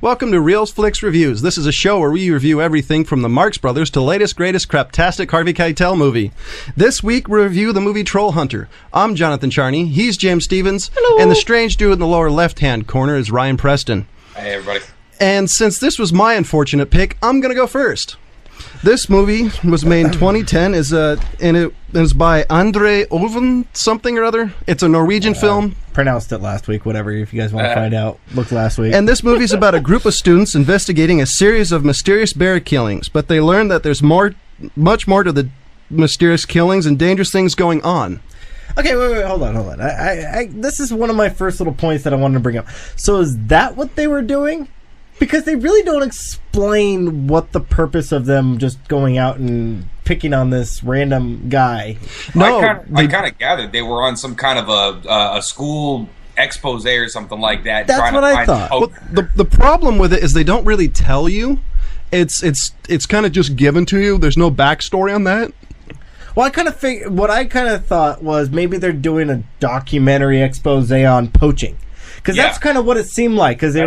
Welcome to Reels Flix Reviews. This is a show where we review everything from the Marx Brothers to latest, greatest, craptastic Harvey Keitel movie. This week, we review the movie Troll Hunter. I'm Jonathan Charney, he's James Stevens, Hello. And the strange dude in the lower left-hand corner is Ryan Preston. Hey, everybody. And since this was my unfortunate pick, I'm going to go first. This movie was made in 2010, and it is by André something or other. It's a Norwegian film. Pronounced it last week, whatever, if you guys want to find out. Look last week. And this movie is about a group of students investigating a series of mysterious bear killings, but they learn that there's much more to the mysterious killings and dangerous things going on. Okay, wait, hold on. This is one of my first little points that I wanted to bring up. So is that what they were doing? Because they really don't explain what the purpose of them just going out and picking on this random guy. No, I kind of gathered they were on some kind of a school expose or something like that. That's what I thought. Well, the problem with it is they don't really tell you. It's kind of just given to you. There's no backstory on that. Well, what I kind of thought was maybe they're doing a documentary expose on poaching. Because that's kind of what it seemed like. That's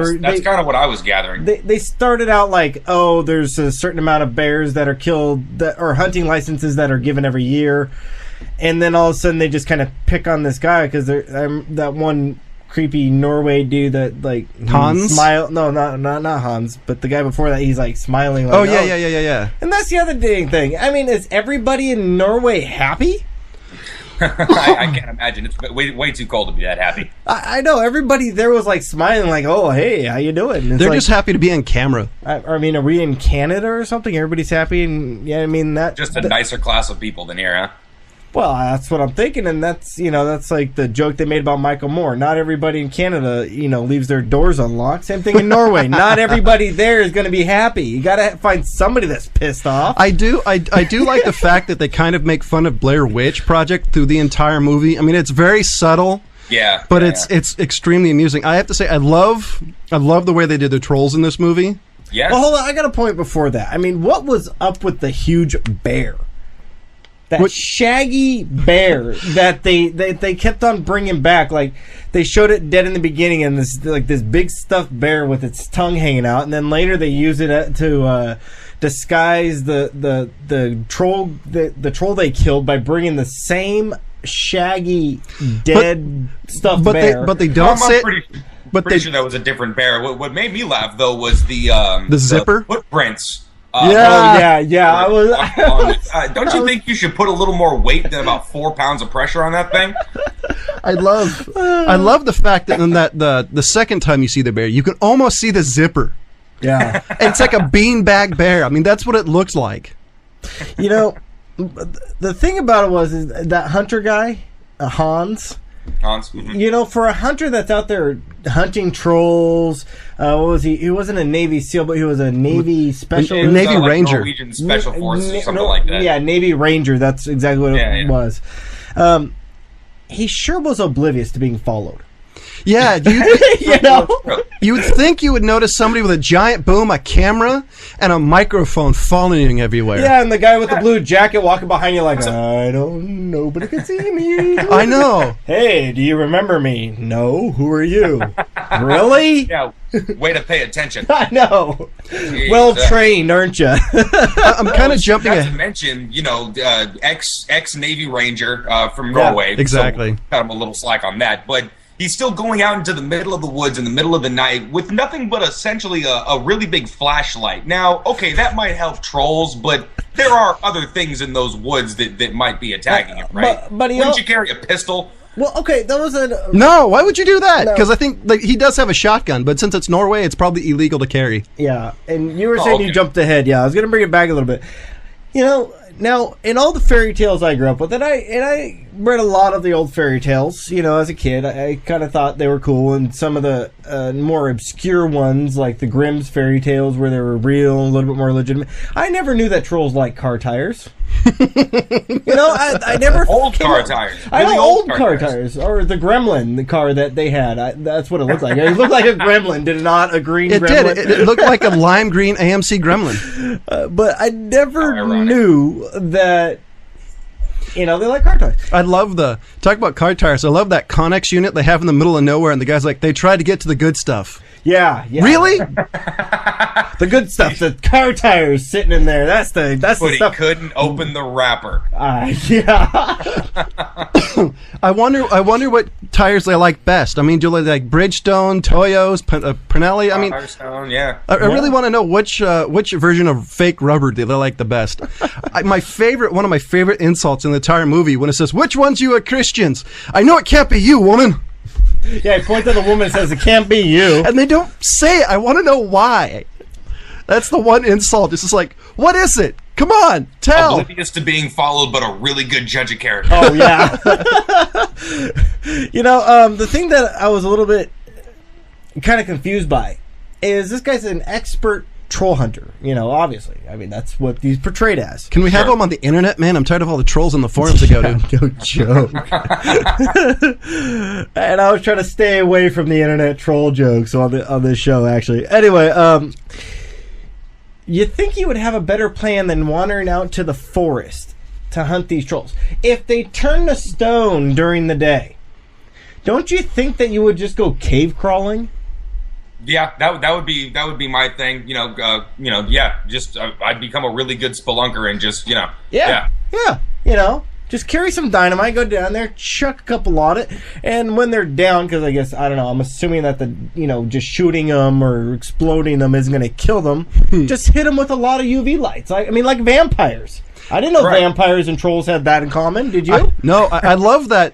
kind of what I was gathering. They started out like, oh, there's a certain amount of bears that are killed, or hunting licenses that are given every year. And then all of a sudden they just kind of pick on this guy because that one creepy Norway dude that, like... Hans? No, not Hans. But the guy before that, he's like smiling. Like, oh, yeah. And that's the other dang thing. I mean, is everybody in Norway happy? I can't imagine. It's way too cold to be that happy. I know. Everybody there was like smiling like, oh, hey, how you doing? They're like, just happy to be on camera. I mean, are we in Canada or something? Everybody's happy and, yeah, I mean, that... Just a nicer class of people than here, huh? Well, that's what I'm thinking, and that's like the joke they made about Michael Moore. Not everybody in Canada, leaves their doors unlocked. Same thing in Norway. Not everybody there is going to be happy. You got to find somebody that's pissed off. I do like the fact that they kind of make fun of Blair Witch Project through the entire movie. I mean, it's very subtle. Yeah. But it's extremely amusing. I have to say, I love the way they did the trolls in this movie. Yeah. Well, hold on. I got a point before that. I mean, what was up with the huge bear? That shaggy bear that they kept on bringing back. Like, they showed it dead in the beginning, and this big stuffed bear with its tongue hanging out, and then later they use it to disguise the troll they killed by bringing the same shaggy dead stuffed bear. But they don't say. Pretty sure that was a different bear. What made me laugh though was the zipper footprints. Yeah. I was. Don't you think you should put a little more weight than about 4 pounds of pressure on that thing? I love the fact that in the second time you see the bear, you can almost see the zipper. Yeah, it's like a beanbag bear. I mean, that's what it looks like. The thing about it is that hunter guy, Hans. Mm-hmm. For a hunter that's out there hunting trolls, what was he? He wasn't a Navy SEAL, but he was a Navy Special... Navy Ranger. Norwegian Special Forces or something like that. Yeah, Navy Ranger. That's exactly what it was. He sure was oblivious to being followed. Yeah, you would think you would notice somebody with a giant boom, a camera, and a microphone following everywhere. Yeah, and the guy with the blue jacket walking behind you like, nobody can see me. I know. Hey, do you remember me? No, who are you? Really? Yeah, way to pay attention. I know. Well trained, aren't you? I'm kind of jumping ahead. Not to mention, ex Navy Ranger from Norway. Exactly. So cut him a little slack on that, but he's still going out into the middle of the woods in the middle of the night with nothing but essentially a really big flashlight. Now, okay, that might help trolls, but there are other things in those woods that might be attacking him, right? But wouldn't you carry a pistol? Well, okay, that was a... No, why would you do that? Because I think he does have a shotgun, but since it's Norway, it's probably illegal to carry. Yeah, and you were saying you jumped ahead. Yeah, I was going to bring it back a little bit. Now, in all the fairy tales I grew up with, and I read a lot of the old fairy tales, as a kid, I kind of thought they were cool, and some of the more obscure ones, like the Grimm's fairy tales, where they were real, a little bit more legitimate. I never knew that trolls like car tires. I never... Old car tires. I know old car tires. Or the Gremlin, the car that they had. That's what it looked like. It looked like a Gremlin, did it not? A green Gremlin? It did. It looked like a lime green AMC Gremlin. But I never knew that... they like car tires. Talk about car tires. I love that Connex unit they have in the middle of nowhere, and the guy's like, they tried to get to the good stuff. Yeah. Really? The good stuff. The car tires sitting in there. That's the But stuff. he couldn't open the wrapper. Yeah. I wonder what tires they like best. I mean, do they like Bridgestone, Toyos, Pirelli? I mean, Firestone, yeah. I really want to know which version of fake rubber do they like the best. One of my favorite insults in the entire movie when it says, "Which one's you are Christians?" I know it can't be you, woman. Yeah, he points at the woman and says, "It can't be you." And they don't say it. I want to know why. That's the one insult. It's just like, what is it? Come on, tell. Oblivious to being followed, but a really good judge of character. Oh, yeah. The thing that I was a little bit kind of confused by is this guy's an expert troll hunter. Obviously. I mean, that's what he's portrayed as. Can we have him on the internet, man? I'm tired of all the trolls on the forums to go to. No joke. And I was trying to stay away from the internet troll jokes on this show, actually. Anyway, you think you would have a better plan than wandering out to the forest to hunt these trolls? If they turn to stone during the day, don't you think that you would just go cave crawling? Yeah, that would be my thing. Just I'd become a really good spelunker and just Yeah. Just carry some dynamite, go down there, chuck a couple on it, and when they're down, because I'm assuming that just shooting them or exploding them isn't going to kill them, just hit them with a lot of UV lights. I mean, like vampires. I didn't know vampires and trolls had that in common. Did you? I love that.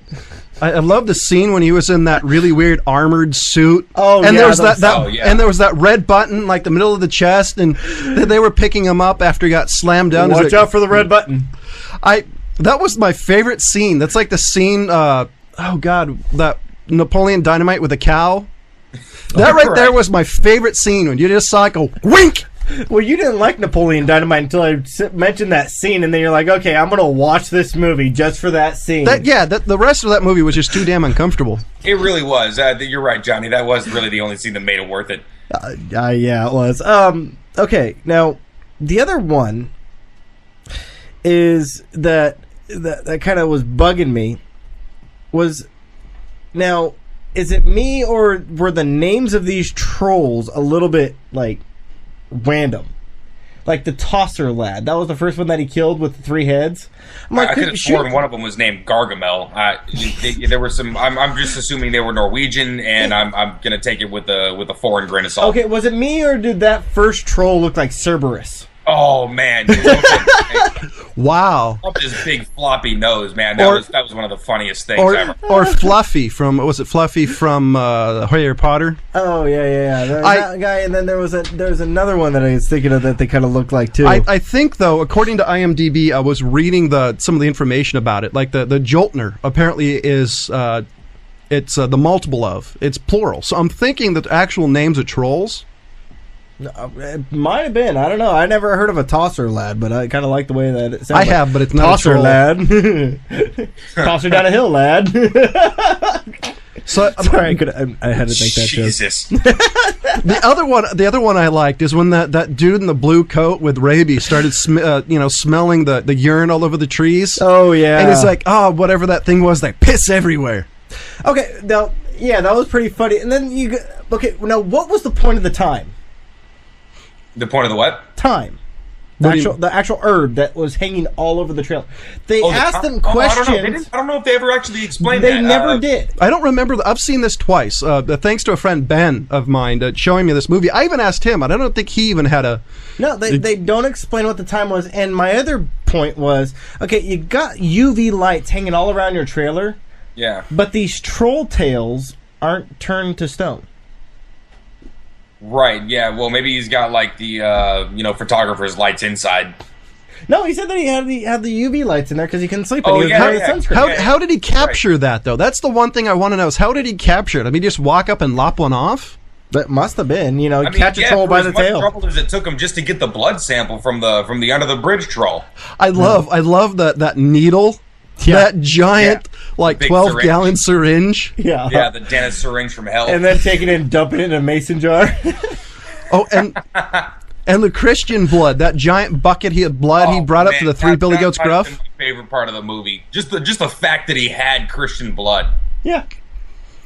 I love the scene when he was in that really weird armored suit. Oh, and yeah, there was and there was that red button, like the middle of the chest, and they were picking him up after he got slammed down. Watch out for the red button. That was my favorite scene. That's like the scene. That Napoleon Dynamite with a cow. That right there was my favorite scene when you just saw it go wink. Well, you didn't like Napoleon Dynamite until I mentioned that scene, and then you're like, okay, I'm going to watch this movie just for that scene. The rest of that movie was just too damn uncomfortable. It really was. You're right, Johnny. That was really the only scene that made it worth it. Yeah, it was. Okay, now, the other one is that kind of was bugging me was, now, is it me or were the names of these trolls a little bit, like, random? Like the Tosser lad. That was the first one that he killed with the 3 heads. I could have sworn one of them was named Gargamel. There were some. I'm just assuming they were Norwegian, and I'm going to take it with a foreign grain of salt. Okay, was it me or did that first troll look like Cerberus? Oh man! Wow! Up his big floppy nose, man. That was one of the funniest things ever. Or Fluffy from Harry Potter? Oh yeah. That guy, and then there's another one that I was thinking of that they kind of look like too. I think though, according to IMDb, I was reading some of the information about it. Like the Joltner apparently is it's the multiple of, it's plural. So I'm thinking that the actual names of trolls. It might have been. I don't know. I never heard of a Tosser lad, but I kind of like the way that it sounds. I have, but it's not Tosser a troll. Lad. Tosser down a hill, lad. So sorry, I had to make that Jesus. joke. The other one I liked is when that dude in the blue coat with rabies started smelling the urine all over the trees. Oh yeah, and he's like, whatever that thing was, they piss everywhere. Okay, now that was pretty funny. And then now what was the point of the time? The point of the what? Time. The actual herb that was hanging all over the trail. They asked them questions. I don't know if they ever actually explained that. They never did. I don't remember. I've seen this twice. Thanks to a friend, Ben, of mine, showing me this movie. I even asked him, and I don't think he even had a... No, they don't explain what the time was. And my other point was, okay, you got UV lights hanging all around your trailer. Yeah. But these troll tails aren't turned to stone. Right, yeah. Well, maybe he's got like the photographer's lights inside. No, he said that he had the UV lights in there because he couldn't sleep. Oh, and he was wearing sunscreen. How did he capture that though? That's the one thing I want to know is how did he capture it? I mean, just walk up and lop one off? That must have been, catch a troll by the tail. As much trouble as it took him just to get the blood sample from the under the bridge troll. I love that needle. Yeah. That giant, like 12-gallon syringe. Yeah. Yeah, the dentist syringe from hell. And then take it and dump it in a mason jar. Oh, and the Christian blood, that giant bucket of blood he brought up to the Three Billy Goats gruff. My favorite part of the movie, just the fact that he had Christian blood. Yeah.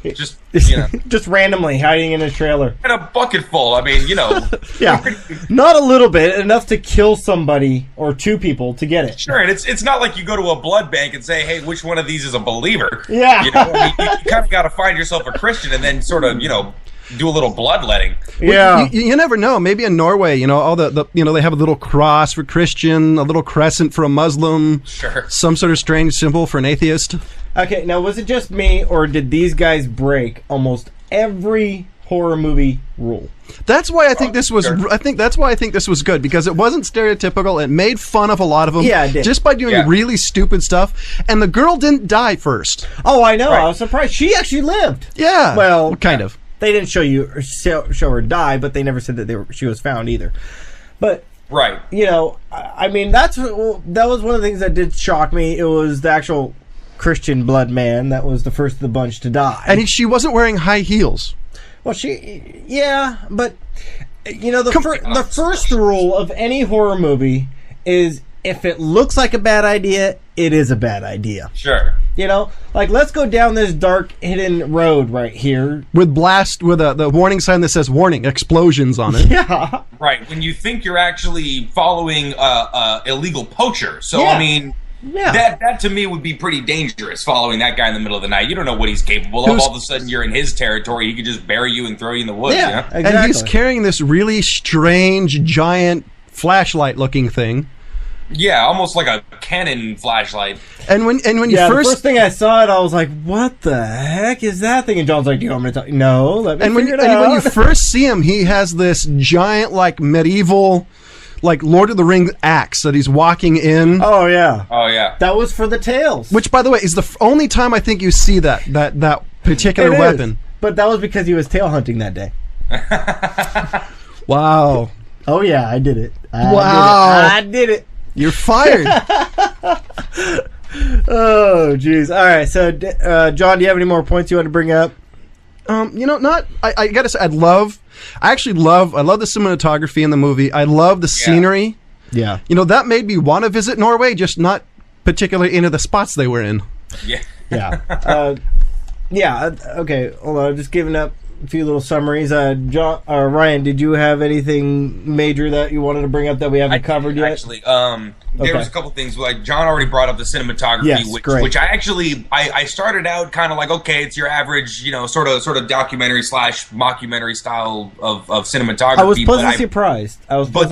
Just, you know, just randomly hiding in a trailer. in a bucket full. I mean, you know. Yeah, not a little bit, enough to kill somebody or two people to get it. Sure, and it's not like you go to a blood bank and say, hey, which one of these is a believer? Yeah. You know, I mean, you kind of got to find yourself a Christian and then sort of, you know, do a little bloodletting. Yeah. You never know. Maybe in Norway, you know, all the you know, they have a little cross for Christian, a little crescent for a Muslim, Sure. some sort of strange symbol for an atheist. Okay, now was it just me, or did these guys break almost every horror movie rule? That's why I think this was. Sure. I think that's why I think this was good, because it wasn't stereotypical. It made fun of a lot of them. Yeah, it did. Just by doing Yeah. really stupid stuff. And the girl didn't die first. Oh, I know. Right. I was surprised. She actually lived. Yeah. Well, kind of. They didn't show her die, but they never said that she was found either. But Right. you know, I mean, that was one of the things that did shock me. It was the actual Christian blood man that was the first of the bunch to die. And she wasn't wearing high heels. Well, yeah, but you know, the first rule of any horror movie is if it looks like a bad idea, it is a bad idea. Sure. You know, like, let's go down this dark hidden road right here. With the warning sign that says "warning, explosions" on it. Yeah. Right. When you think you're actually following illegal poacher. So, Yeah. I mean, Yeah. that to me would be pretty dangerous, following that guy in the middle of the night. You don't know what he's capable of. All of a sudden, you're in his territory. He could just bury you and throw you in the woods. Yeah, You know? exactly. And he's carrying this really strange, giant flashlight-looking thing. Yeah, almost like a Canon flashlight. And when you the first first thing I saw it, I was like, "What the heck is that thing?" And John's like, "Do you want me to tell you?" No, let me figure it out. when you first see him, he has this giant, like, medieval, like, Lord of the Rings axe that he's walking in. Oh yeah, Oh, yeah. that was for the tails. Which, by the way, is the only time I think you see that particular It is. weapon. But that was because he was tail hunting that day. Wow. Oh yeah, I did it. Wow. I did it. You're fired. Oh jeez. All right. So, John, do you have any more points you want to bring up? You know, I gotta say, I love the cinematography in the movie. I love the scenery. Yeah. You know, that made me want to visit Norway, just not particularly into the spots they were in. Yeah. Yeah. Okay. Hold on. Just giving up a few little summaries. John, Ryan, did you have anything major that you wanted to bring up that we haven't covered yet? Actually, there was a couple things. Like, John already brought up the cinematography, Yes, great. which I actually I started out kind of like, okay, it's your average, you know, sort of documentary / mockumentary style of cinematography. I was pleasantly surprised. But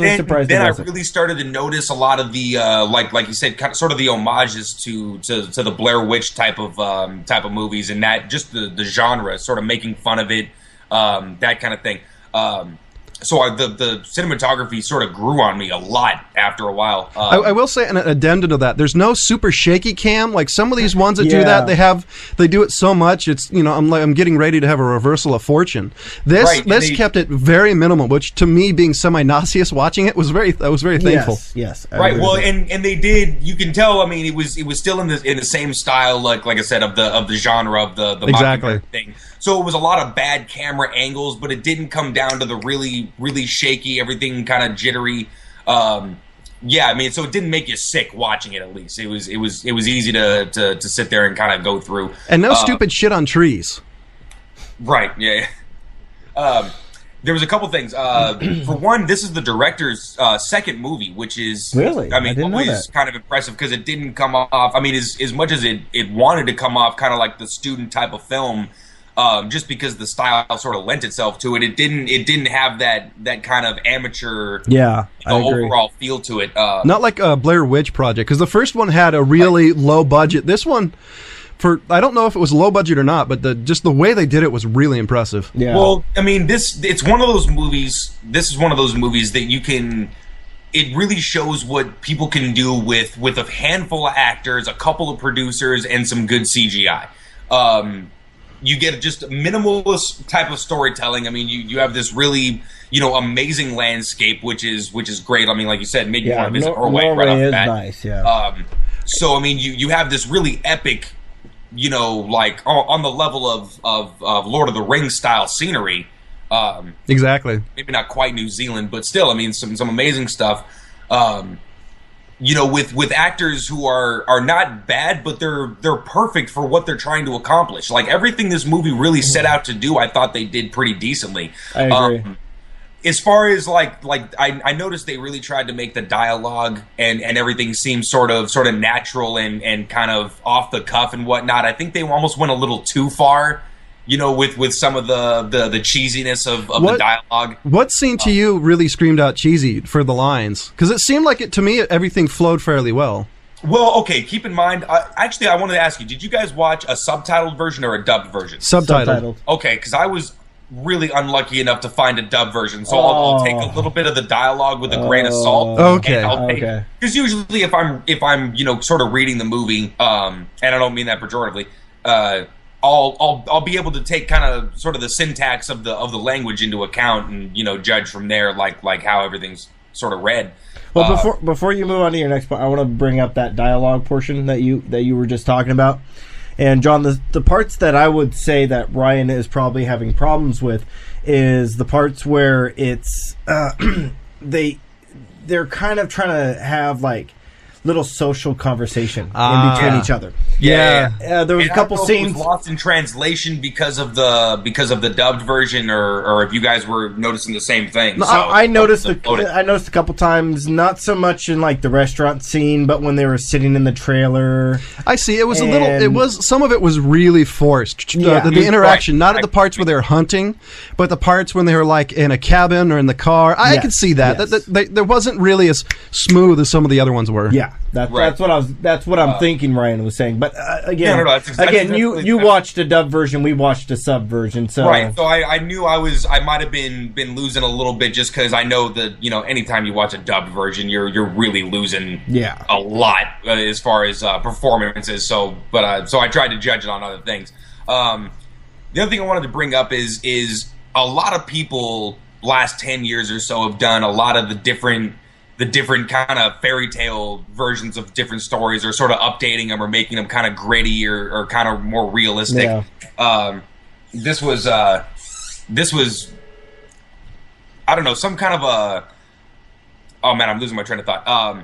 then I it. really started to notice a lot of the like you said, kind of sort of the homages to the Blair Witch type of movies, and that just the genre, sort of making fun of it, that kind of thing. So the cinematography sort of grew on me a lot after a while. I will say an addendum to that. There's no super shaky cam like some of these ones that do Yeah. that. They do it so much. It's, you know, I'm getting ready to have a reversal of fortune. This kept it very minimal, which to me, being semi-nauseous watching it, I was very thankful. Yes. I Right. agree Well, with that. and they did. You can tell. I mean, it was still in the same style, like I said, of the genre of the Exactly. mockumentary thing. So it was a lot of bad camera angles, but it didn't come down to the really shaky, everything kind of jittery. Yeah, I mean, so it didn't make you sick watching it. At least it was easy to sit there and kind of go through. And no stupid shit on trees. Right. Yeah. There was a couple things. For one, this is the director's second movie, which is Really? I mean, I didn't know always that. kind of impressive because it didn't come off. I mean, as much as it wanted to come off kind of like the student type of film, just because the style sort of lent itself to it. It didn't have that kind of amateur, Yeah, I agree. overall feel to it. Not like a Blair Witch Project, because the first one had a really low budget. This one, I don't know if it was low budget or not, but just the way they did it was really impressive. Yeah. Well, I mean, it's one of those movies. This is one of those movies that you can. It really shows what people can do with a handful of actors, a couple of producers, and some good CGI. You get just minimalist type of storytelling. I mean, you have this really, you know, amazing landscape, which is great. I mean, like you said, made you want to visit Norway right off the is bat. nice. Yeah. So I mean, you have this really epic, you know, like on the level of Lord of the Rings style scenery. Exactly. Maybe not quite New Zealand, but still, I mean, some amazing stuff. with actors who are not bad, but they're perfect for what they're trying to accomplish. Like everything this movie really set out to do, I thought they did pretty decently. I agree. As far as I noticed they really tried to make the dialogue and everything seem sort of natural and kind of off the cuff and whatnot. I think they almost went a little too far, with some of the cheesiness of the dialogue. What scene to you really screamed out cheesy for the lines? Because it seemed like to me everything flowed fairly well. Well, okay, keep in mind, actually I wanted to ask you, did you guys watch a subtitled version or a dubbed version? Subtitled. Okay, because I was really unlucky enough to find a dub version, so I'll take a little bit of the dialogue with a grain of salt. Okay. Because usually if I'm sort of reading the movie, and I don't mean that pejoratively, I'll be able to take kind of sort of the syntax of the language into account and judge from there like how everything's sort of read. Well, before you move on to your next point, I want to bring up that dialogue portion that you were just talking about. And John, the parts that I would say that Ryan is probably having problems with is the parts where it's they're kind of trying to have like little social conversation in between each other. Yeah. There was a couple scenes it was lost in translation because of the dubbed version, or if you guys were noticing the same thing. No, I noticed a couple times, not so much in like the restaurant scene, but when they were sitting in the trailer. I see. It was some of it was really forced. The interaction, not at the parts where they were hunting, but the parts when they were like in a cabin or in the car. I could see that. Yes. There wasn't really as smooth as some of the other ones were. Yeah. That's what I'm thinking Ryan was saying. But again, you watched a dub version, we watched a sub version. So right. So I knew I might have been losing a little bit just because I know that anytime you watch a dubbed version, you're really losing a lot as far as performances. So I tried to judge it on other things. The other thing I wanted to bring up is a lot of people last 10 years or so have done a lot of the different kind of fairy tale versions of different stories, or sort of updating them or making them kind of gritty or kind of more realistic. Yeah. This was I don't know, some kind of oh man, I'm losing my train of thought.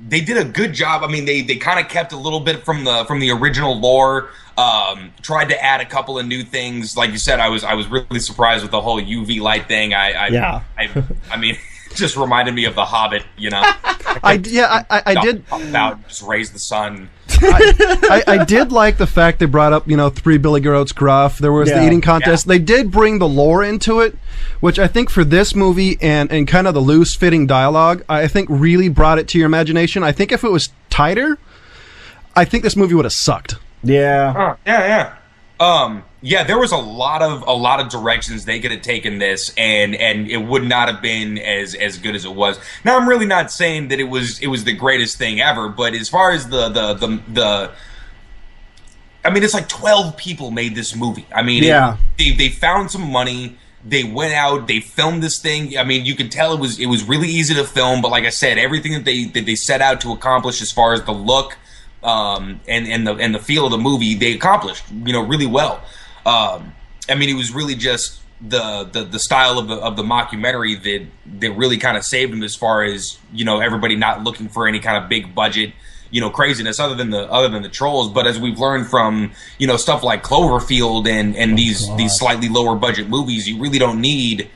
They did a good job. I mean, they kind of kept a little bit from the original lore. Tried to add a couple of new things. Like you said, I was really surprised with the whole UV light thing. I mean, just reminded me of The Hobbit, I did about just raise the sun. I did like the fact they brought up 3 Billy Goats Gruff. There was the eating contest. They did bring the lore into it, which I think for this movie and kind of the loose fitting dialogue, I think really brought it to your imagination. I think if it was tighter, I think this movie would have sucked. Yeah. There was a lot of directions they could have taken this, and it would not have been as good as it was. Now, I'm really not saying that it was the greatest thing ever, but as far as I mean, it's like 12 people made this movie. I mean, they found some money. They went out, they filmed this thing. I mean, you could tell it was really easy to film, but like I said, everything that they set out to accomplish as far as the look and the feel of the movie, they accomplished, really well. I mean, it was really just the style of the mockumentary that really kind of saved them, as far as everybody not looking for any kind of big budget craziness other than the trolls. But as we've learned from stuff like Cloverfield and these slightly lower budget movies, you really don't need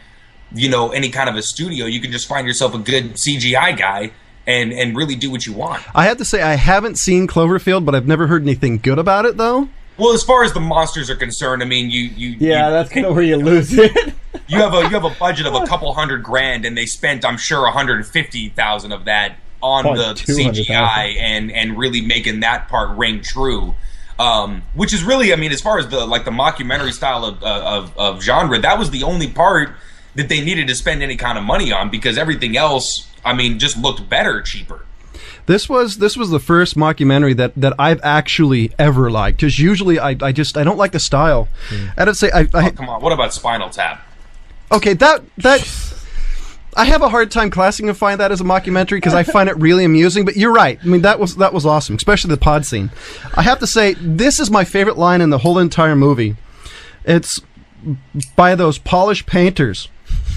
any kind of a studio. You can just find yourself a good CGI guy and really do what you want. I have to say, I haven't seen Cloverfield, but I've never heard anything good about it, though. Well, as far as the monsters are concerned, I mean, that's kind of where you lose it. you have a budget of a couple $100,000, and they spent, I'm sure, $150,000 of that on the CGI and really making that part ring true. Which is really, I mean, as far as the mockumentary style of genre, that was the only part that they needed to spend any kind of money on, because everything else, I mean, just looked better, cheaper. This was the first mockumentary that I've actually ever liked. Because usually I don't like the style. I'd say come on. What about Spinal Tap? Okay, that I have a hard time classifying that as a mockumentary because I find it really amusing. But you're right. I mean, that was awesome, especially the pod scene. I have to say, this is my favorite line in the whole entire movie. It's by those polished painters.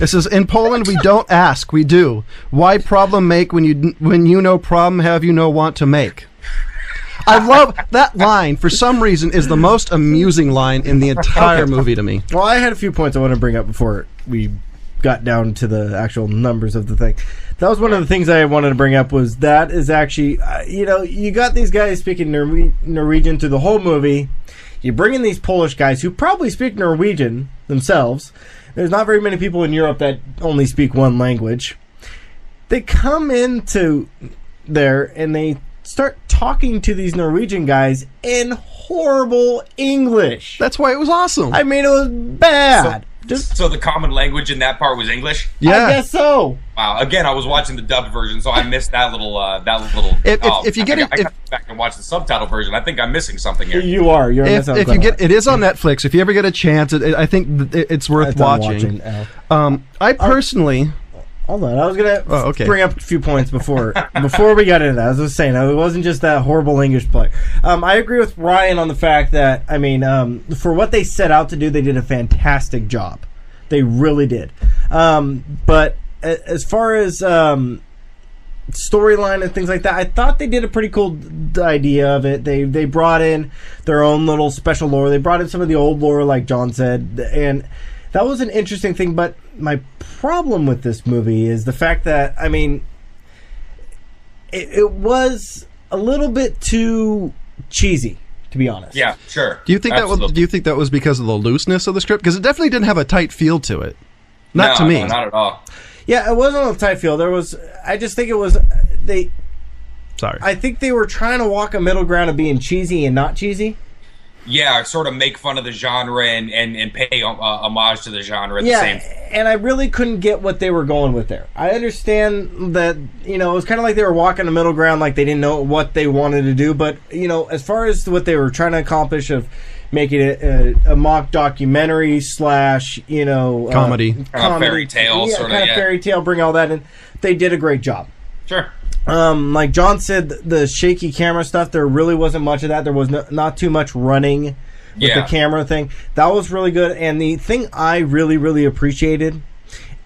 It says, in Poland, we don't ask, we do. Why problem make when you no problem have you no want to make? I love that line. For some reason, is the most amusing line in the entire movie to me. Well, I had a few points I want to bring up before we got down to the actual numbers of the thing. That was one of the things I wanted to bring up, was that is actually, you got these guys speaking Norwegian through the whole movie. You bring in these Polish guys who probably speak Norwegian themselves. There's not very many people in Europe that only speak one language. They come into there and they start talking to these Norwegian guys in horrible English. That's why it was awesome. I mean, it was bad. So the common language in that part was English? Yeah. I guess so. Wow. Again, I was watching the dubbed version, so I missed that little. If you get it, I gotta go back and watch the subtitle version. I think I'm missing something here. You are. You're missing if you get, it is on Netflix. If you ever get a chance, I think it's worth watching. I personally. Hold on, I was gonna bring up a few points before we got into that. As I was saying, it wasn't just that horrible English play. I agree with Ryan on the fact that, for what they set out to do, they did a fantastic job. They really did. But as far as storyline and things like that, I thought they did a pretty cool idea of it. They brought in their own little special lore. They brought in some of the old lore, like John said, and that was an interesting thing. But my problem with this movie is the fact that, it was a little bit too cheesy, to be honest. Yeah, sure. Do you think that was because of the looseness of the script? Because it definitely didn't have a tight feel to it. Not to me. No, not at all. Yeah, it wasn't a tight feel. I just think it was Sorry. I think they were trying to walk a middle ground of being cheesy and not cheesy. Yeah, sort of make fun of the genre and pay homage to the genre at the same time. And I really couldn't get what they were going with there. I understand that, it was kind of like they were walking a middle ground, like they didn't know what they wanted to do. But, as far as what they were trying to accomplish of making it a mock documentary / comedy. Fairy tale, fairy tale, bring all that in. They did a great job. Sure. Like John said, the shaky camera stuff, there really wasn't much of that. There was not too much running with the camera thing. That was really good. And the thing I really, really appreciated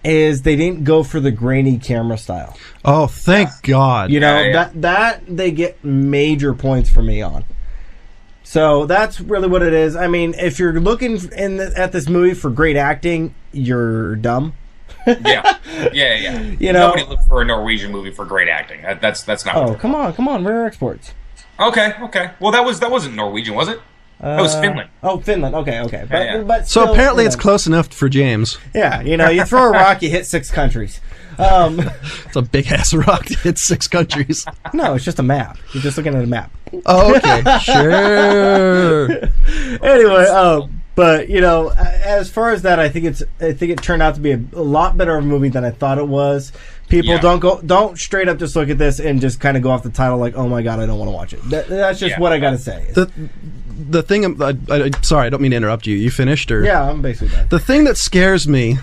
is they didn't go for the grainy camera style. Oh, thank God. That they get major points for me on. So that's really what it is. If you're looking at this movie for great acting, you're dumb. Yeah. Nobody looked for a Norwegian movie for great acting. That's not. Oh, come on, we're exports. Okay. Well, that wasn't Norwegian, was it? That was Finland. Oh, Finland. Okay. But so still, apparently, it's close enough for James. Yeah, you throw a rock, you hit 6 countries. It's a big ass rock to hit 6 countries. No, it's just a map. You're just looking at a map. Oh, okay, sure. Anyway, but as far as that, I think it turned out to be a lot better of a movie than I thought it was. People don't straight up just look at this and just kind of go off the title like, oh my God, I don't want to watch it. That's just what I got to say. The thing, sorry, I don't mean to interrupt you. You finished, or? Yeah, I'm basically done. The thing that scares me.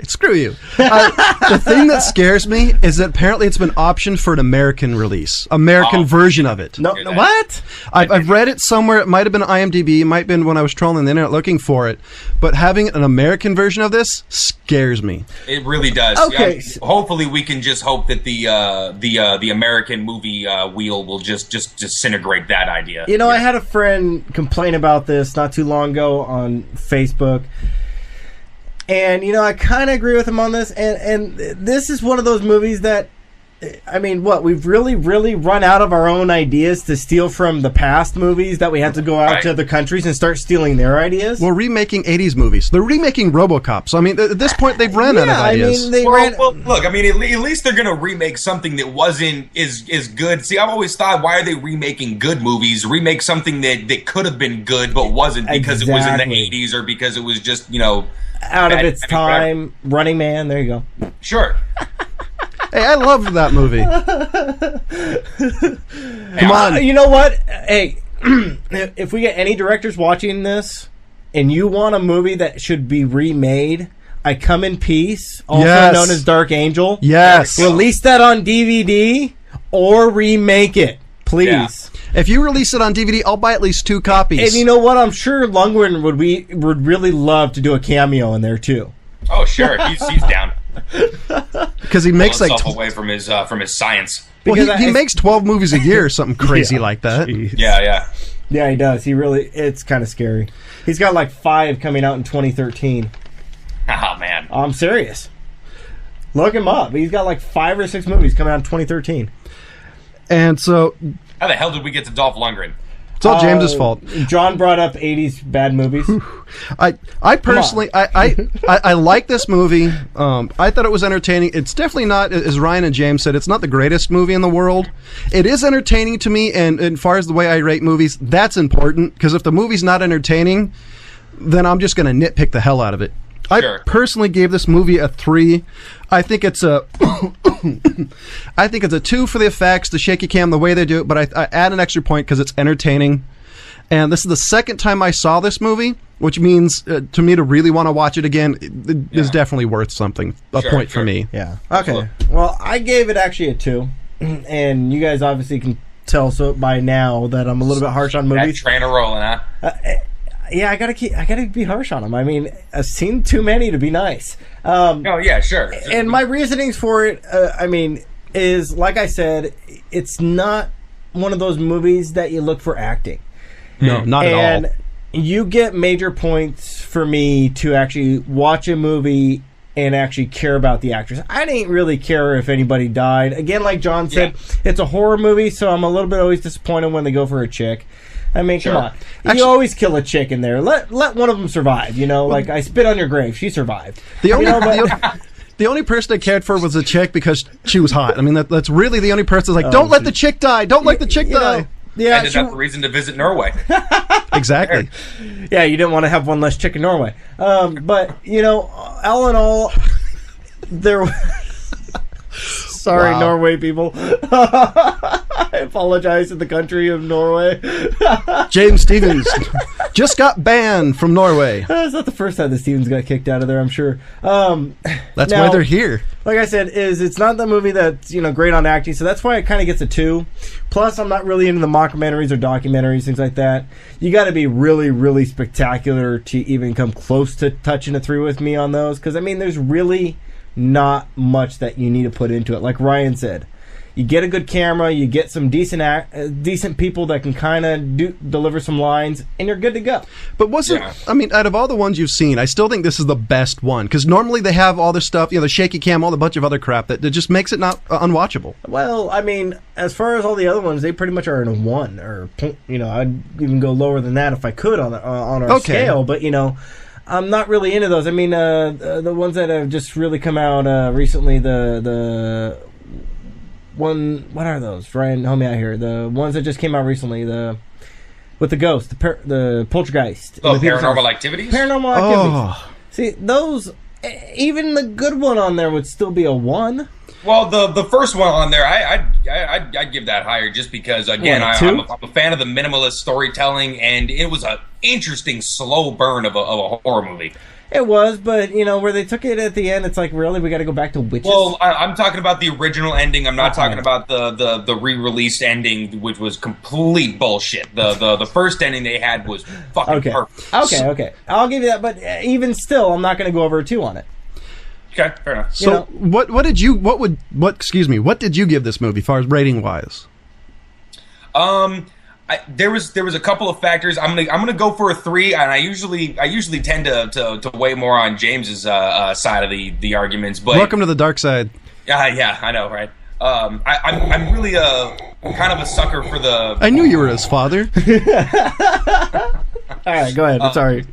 Screw you. The thing that scares me is that apparently it's been optioned for an American release. American version of it. No, what? I've read it somewhere. It might have been IMDb. It might have been when I was trolling the internet looking for it. But having an American version of this scares me. It really does. Okay. Hopefully we can just hope that the American movie wheel will just disintegrate that idea. I had a friend complain about this not too long ago on Facebook. And, I kind of agree with him on this. And this is one of those movies that, we've really, really run out of our own ideas to steal from the past movies that we had to go out to other countries and start stealing their ideas. We're remaking 80s movies. They're remaking RoboCop. So, at this point, they've ran out of ideas. Well, look, at least they're going to remake something that wasn't is good. See, I've always thought, why are they remaking good movies? Remake something that could have been good but wasn't because it was in the 80s or because it was just, out of its time. Running Man, there you go. Sure. Hey, I loved that movie. Come on. You know what? Hey, if we get any directors watching this and you want a movie that should be remade, I Come in Peace, also known as Dark Angel. Yes. Release that on DVD or remake it, please. Yeah. If you release it on DVD, I'll buy at least 2 copies. And you know what? I'm sure Lundgren would really love to do a cameo in there too. Oh, sure, he's down. Because he makes like away from his science. Well, he makes 12 movies a year or something crazy like that. Geez. Yeah. Yeah, he does. It's kind of scary. He's got like 5 coming out in 2013. Oh, man. I'm serious. Look him up. He's got like 5 or 6 movies coming out in 2013. And so... How the hell did we get to Dolph Lundgren? It's all James's fault. John brought up 80s bad movies. I personally, I like this movie. I thought it was entertaining. It's definitely not, as Ryan and James said, it's not the greatest movie in the world. It is entertaining to me, and as far as the way I rate movies, that's important, because if the movie's not entertaining, then I'm just going to nitpick the hell out of it. Sure. I personally gave this movie a 3. I think it's a I think it's a 2 for the effects, the shaky cam, the way they do it, but I add an extra point because it's entertaining. And this is the second time I saw this movie, which means to me to really want to watch it again is definitely worth something. A point for me. Yeah. Okay. Well, I gave it actually a 2. And you guys obviously can tell by now that I'm a little bit harsh on movies. That train rolling, huh? Yeah, I gotta be harsh on them. I mean, I've seen too many to be nice. Oh yeah, sure. And my reasonings for it, is like I said, it's not one of those movies that you look for acting. No, not at all. And you get major points for me to actually watch a movie and actually care about the actors. I didn't really care if anybody died. Again, like John said, it's a horror movie, so I'm a little bit always disappointed when they go for a chick. I mean, come on. Actually, you always kill a chick in there. Let one of them survive, like I spit on your grave. She survived. The only person I cared for was the chick because she was hot. I mean, that's really the only person that's like, don't let the chick die. Don't let the chick die. Yeah, and that's the reason to visit Norway. Exactly. Yeah, you didn't want to have one less chick in Norway. But, all in all, there... Sorry, wow. Norway people. I apologize to the country of Norway. James Stevens just got banned from Norway. It's not the first time that Stevens got kicked out of there, I'm sure. That's why they're here. Like I said, it's not the movie that's great on acting, so that's why it kind of gets a 2. Plus, I'm not really into the mockumentaries or documentaries, things like that. You got to be really, really spectacular to even come close to touching a 3 with me on those, because there's really not much that you need to put into it. Like Ryan said, you get a good camera, you get some decent people that can kind of deliver some lines, and you're good to go. But out of all the ones you've seen, I still think this is the best one, because normally they have all this stuff, the shaky cam, all the bunch of other crap that just makes it not unwatchable. Well, as far as all the other ones, they pretty much are in a 1, or I'd even go lower than that if I could on our scale, but I'm not really into those. The ones that have just really come out recently, the one, what are those? Ryan, help me out here. The ones that just came out recently, with the ghost, the poltergeist. Oh, Paranormal Activities? Paranormal Activities. See, those, even the good one on there would still be a 1. Well, the first one on there, I'd give that higher just because, again, I'm a fan of the minimalist storytelling, and it was an interesting slow burn of a horror movie. It was, but, where they took it at the end, it's like, really? We got to go back to witches? Well, I'm talking about the original ending. I'm not talking about the re-released ending, which was complete bullshit. The first ending they had was fucking perfect. Okay. I'll give you that, but even still, I'm not going to go over a 2 on it. Okay, fair enough. So, what did you give this movie, as far as rating wise? There was a couple of factors. I'm gonna go for a 3, and I usually tend to weigh more on James's side of the arguments. But welcome to the dark side. Yeah, I know, right? I'm really kind of a sucker for the. I knew you were his father. All right, go ahead. Sorry.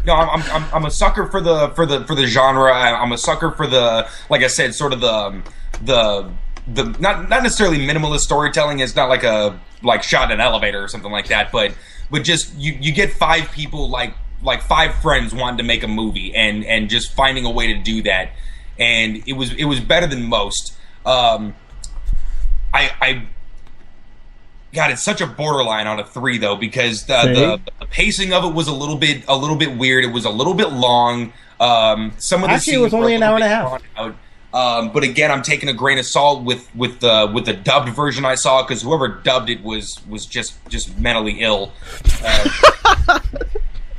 No, I'm a sucker for the genre. I'm a sucker for the, like I said, sort of the not necessarily minimalist storytelling. It's not like shot in an elevator or something like that, but just you get 5 people like 5 friends wanting to make a movie and just finding a way to do that, and it was better than most. God, it's such a borderline on a 3 though, because the pacing of it was a little bit weird. It was a little bit long. Some of the scenes it was only an hour and a half. But again, I'm taking a grain of salt with the dubbed version I saw, because whoever dubbed it was just mentally ill.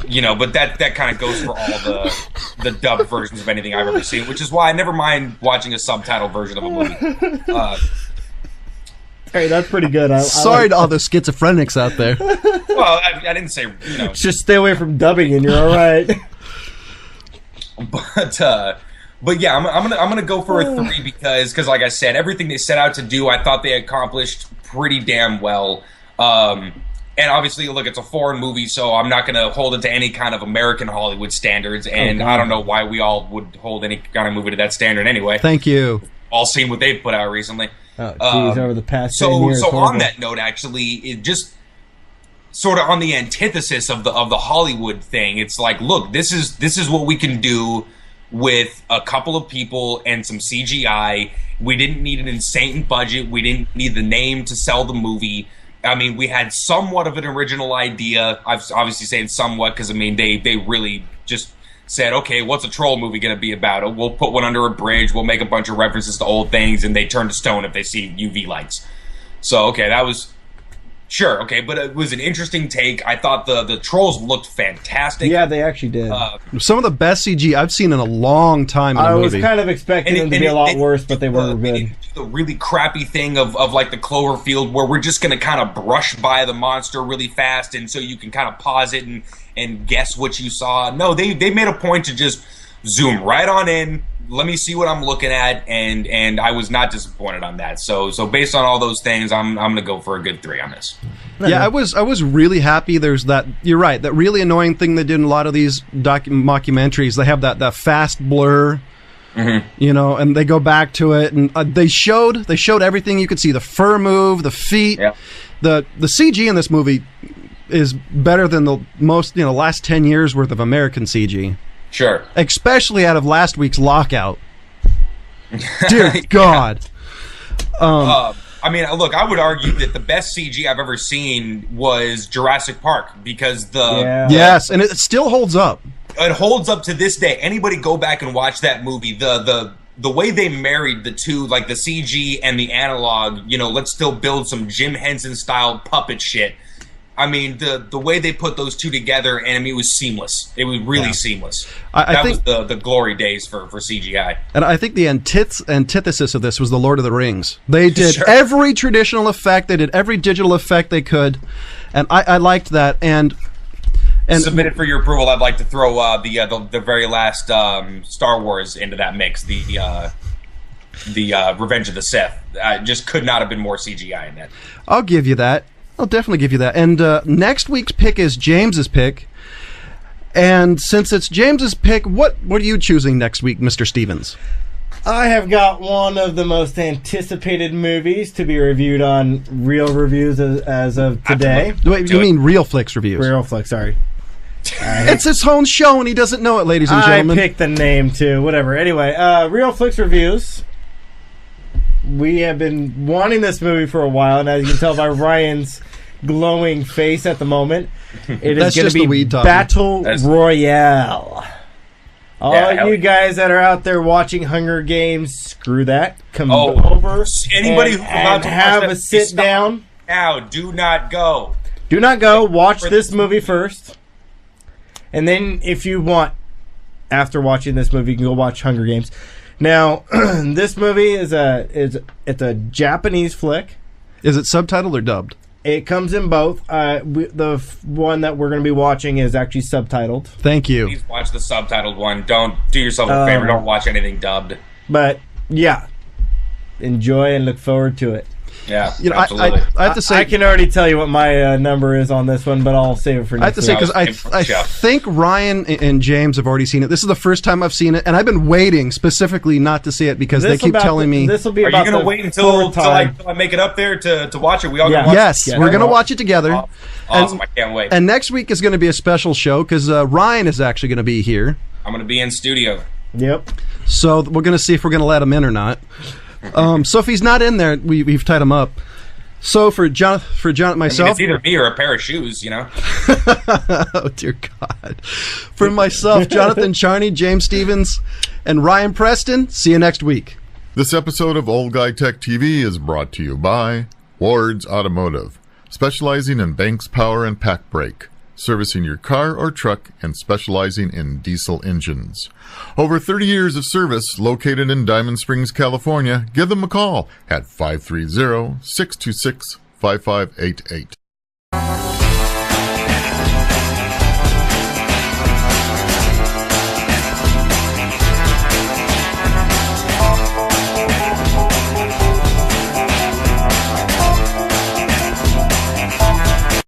But that kind of goes for all the dubbed versions of anything I've ever seen, which is why I never mind watching a subtitled version of a movie. Hey, that's pretty good. Sorry to all those schizophrenics out there. Well, I didn't say, Just stay away from dubbing and you're all right. But yeah, I'm gonna go for a 3 because like I said, everything they set out to do, I thought they accomplished pretty damn well. And obviously, look, it's a foreign movie, so I'm not gonna hold it to any kind of American Hollywood standards, and I don't know why we all would hold any kind of movie to that standard anyway. Thank you. All seen what they've put out recently. Oh, geez, over the past 10 years. So on that note, actually, it just sort of on the antithesis of the Hollywood thing. It's like, look, this is what we can do with a couple of people and some CGI. We didn't need an insane budget. We didn't need the name to sell the movie. I mean, we had somewhat of an original idea. I'm obviously saying somewhat because, I mean, they really just said, okay, what's a troll movie going to be about? We'll put one under a bridge. We'll make a bunch of references to old things, and they turn to stone if they see UV lights. So, okay, that was... Sure, okay, but it was an interesting take. I thought the trolls looked fantastic. Yeah, they actually did. Some of the best CG I've seen in a long time in a movie. I was kind of expecting them to be a lot worse, but they were good. The really crappy thing of like the Cloverfield, where we're just going to kind of brush by the monster really fast, and so you can kind of pause it and guess what you saw. No, they made a point to just zoom right on in. Let me see what I'm looking at, and I was not disappointed on that. So based on all those things, I'm gonna go for a good 3 on this. Yeah, I was really happy. There's that. You're right. That really annoying thing they did in a lot of these mockumentaries. They have that fast blur, and they go back to it, and they showed everything you could see: the fur move, the feet, the CG in this movie is better than the most last 10 years worth of American CG. Sure. Especially out of last week's Lockout. Dear God. I mean, look, I would argue that the best CG I've ever seen was Jurassic Park because yes, and it still holds up. It holds up to this day. Anybody go back and watch that movie. The way they married the two, like the CG and the analog, let's still build some Jim Henson style puppet shit. I mean, the way they put those two together, and I mean, it was seamless. It was really seamless. I think was the glory days for CGI. And I think the antithesis of this was the Lord of the Rings. They did every traditional effect. They did every digital effect they could, and I liked that. And submitted for your approval, I'd like to throw the very last Star Wars into that mix. The Revenge of the Sith just could not have been more CGI in that. I'll give you that. I'll definitely give you that. And next week's pick is James's pick. And since it's James's pick, what are you choosing next week, Mr. Stevens? I have got one of the most anticipated movies to be reviewed on Real Reviews as of today. Wait, you mean Real Flix Reviews? Real Flix, sorry. It's his own show and he doesn't know it, ladies and gentlemen. I picked the name too, whatever. Anyway, Real Flix Reviews. We have been wanting this movie for a while, and as you can tell by Ryan's glowing face at the moment, it is going to be Battle Royale. All you guys that are out there watching Hunger Games, screw that. Come over. Anybody who's about to have a sit down. Now, do not go. Do not go. Watch this movie first. And then if you want, after watching this movie, you can go watch Hunger Games. Now, this movie it's a Japanese flick. Is it subtitled or dubbed? It comes in both. The one that we're going to be watching is actually subtitled. Thank you. Please watch the subtitled one. Don't do yourself a favor. Don't watch anything dubbed. But yeah, enjoy and look forward to it. Yeah, absolutely. I have to say, I can already tell you what my number is on this one, but I'll save it for next week. I have to say, because I think Ryan and James have already seen it. This is the first time I've seen it, and I've been waiting specifically not to see it because they keep telling me. This will be. Are you going to wait until I make it up there to watch it? We all watch it? Yes, we're going to watch it together. Awesome, I can't wait. And next week is going to be a special show because Ryan is actually going to be here. I'm going to be in studio. Yep. So we're going to see if we're going to let him in or not. So if he's not in there, we've tied him up. So for John, myself, it's either me or a pair of shoes, Oh dear God! For myself, Jonathan Charney, James Stevens, and Ryan Preston. See you next week. This episode of Old Guy Tech TV is brought to you by Ward's Automotive, specializing in banks, power, and pack brake. servicing your car or truck and specializing in diesel engines. Over 30 years of service, located in Diamond Springs, California. Give them a call at 530-626-5588.